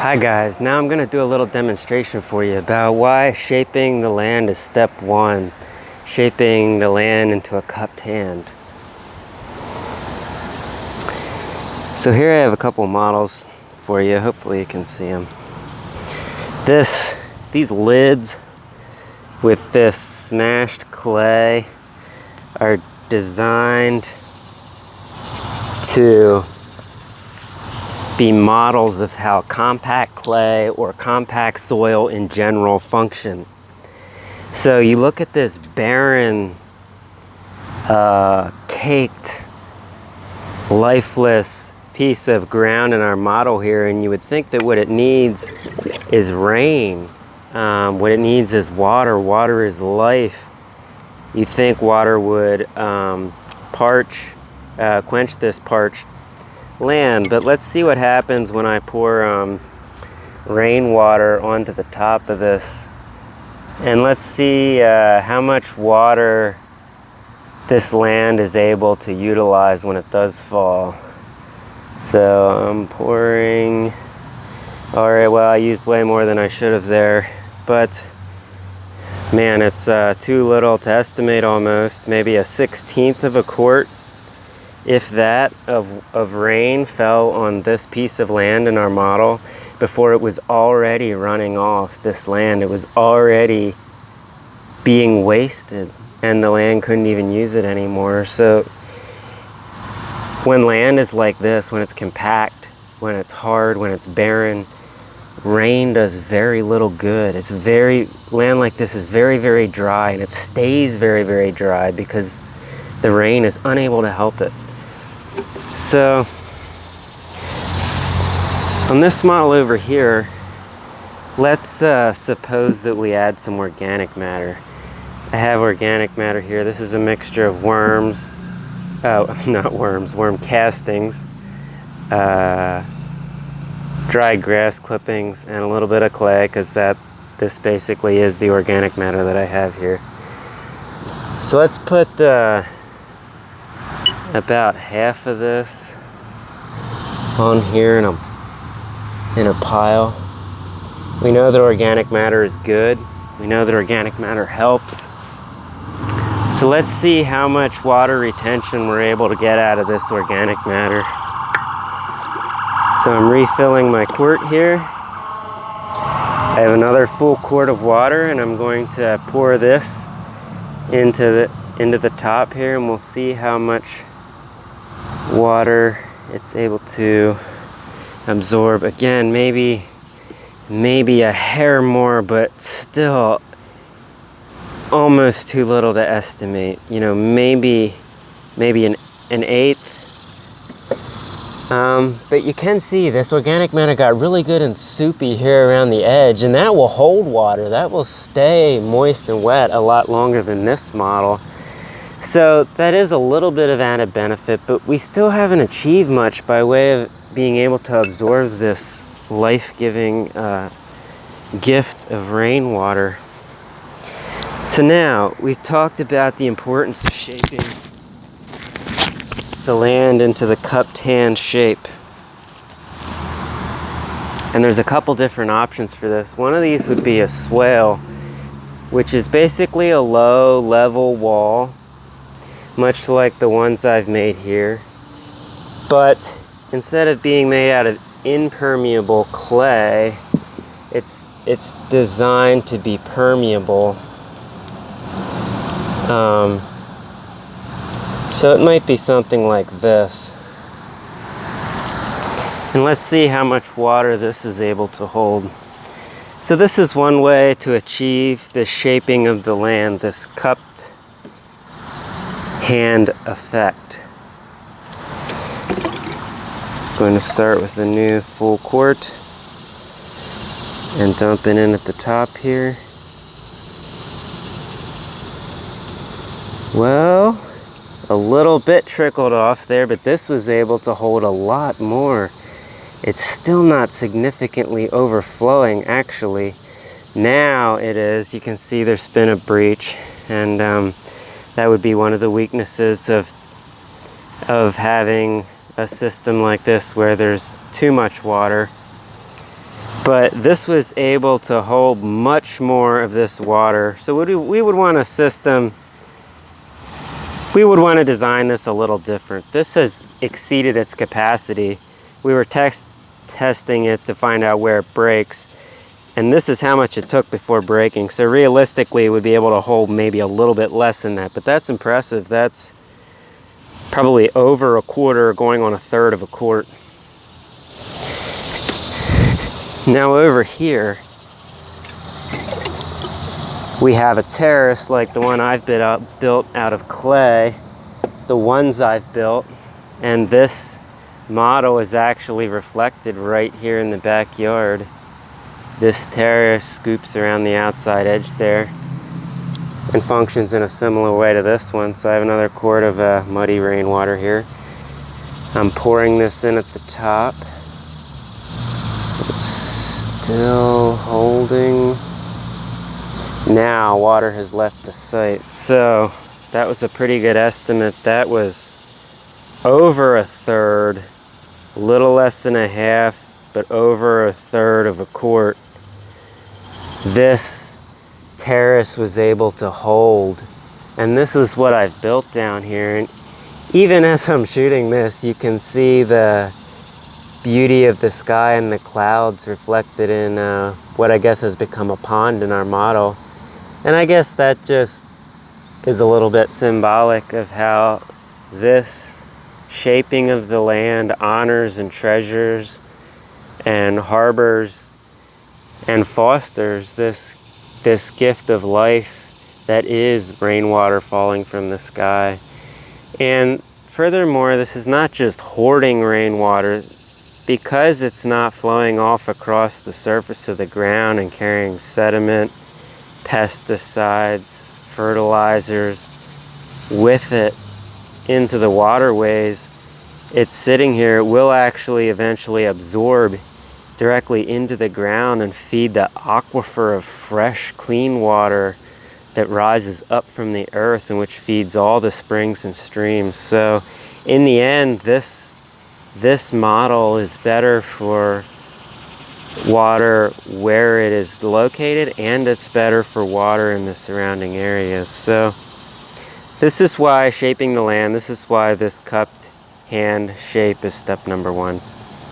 Hi guys, now I'm going to do a little demonstration for you about why shaping the land is step one. Shaping the land into a cupped hand. So here I have a couple models for you, hopefully you can see them. These lids with this smashed clay are designed to be models of how compact clay or compact soil in general function. So you look at this barren, caked, lifeless piece of ground in our model here, and you would think that what it needs is rain. What it needs is water. Water is life. You think water would quench this parched land, but let's see what happens when I pour rainwater onto the top of this, and let's see how much water this land is able to utilize when it does fall. So I'm pouring. Alright, well, I used way more than I should have there, but man, it's too little to estimate. Almost maybe a 1/16 of a quart, if that, of rain fell on this piece of land in our model before it was already running off this land. It was already being wasted and the land couldn't even use it anymore. So when land is like this, when it's compact, when it's hard, when it's barren, rain does very little good. Land like this is very, very dry, and it stays very, very dry because the rain is unable to help it. So on this model over here, let's suppose that we add some organic matter. I have organic matter here. This is a mixture of worms, worm castings, dried grass clippings, and a little bit of clay, because this basically is the organic matter that I have here. So let's put about half of this on here in a pile. We know that organic matter is good. We know that organic matter helps. So let's see how much water retention we're able to get out of this organic matter. So I'm refilling my quart here. I have another full quart of water, and I'm going to pour this into the top here, and we'll see how much water it's able to absorb. Again, maybe a hair more, but still almost too little to estimate. You know, maybe an eighth. But you can see this organic matter got really good and soupy here around the edge, and that will hold water. That will stay moist and wet a lot longer than this model. So that is a little bit of added benefit, but we still haven't achieved much by way of being able to absorb this life-giving gift of rainwater. So now we've talked about the importance of shaping the land into the cupped hand shape. And there's a couple different options for this. One of these would be a swale, which is basically a low level wall, much like the ones I've made here. But instead of being made out of impermeable clay, it's designed to be permeable. So it might be something like this. And let's see how much water this is able to hold. So this is one way to achieve the shaping of the land, this cupped hand effect. I'm going to start with a new full quart and dump it in at the top here. Well, a little bit trickled off there, but this was able to hold a lot more. It's still not significantly overflowing, actually. Now it is. You can see there's been a breach, and that would be one of the weaknesses of having a system like this where there's too much water. But this was able to hold much more of this water. So we would want a system, we would want to design this a little different. This has exceeded its capacity. We were testing it to find out where it breaks. And this is how much it took before breaking. So realistically, it would be able to hold maybe a little bit less than that. But that's impressive. That's probably over a quarter, going on a third of a quart. Now over here, we have a terrace like the one I've built out of clay, the ones I've built, and this model is actually reflected right here in the backyard. This terrace scoops around the outside edge there and functions in a similar way to this one. So I have another quart of muddy rainwater here. I'm pouring this in at the top. It's still holding. Now water has left the site. So that was a pretty good estimate. That was over a third, a little less than a half, but over a third of a quart. This terrace was able to hold. And this is what I've built down here. And even as I'm shooting this, you can see the beauty of the sky and the clouds reflected in what I guess has become a pond in our model. And I guess that just is a little bit symbolic of how this shaping of the land honors and treasures and harbors and fosters this gift of life that is rainwater falling from the sky. And furthermore, this is not just hoarding rainwater. Because it's not flowing off across the surface of the ground and carrying sediment, pesticides, fertilizers with it into the waterways, it's sitting here. It will actually eventually absorb directly into the ground and feed the aquifer of fresh, clean water that rises up from the earth and which feeds all the springs and streams. So in the end, this model is better for water where it is located, and it's better for water in the surrounding areas. So this is why shaping the land, this is why this cupped hand shape is step number one.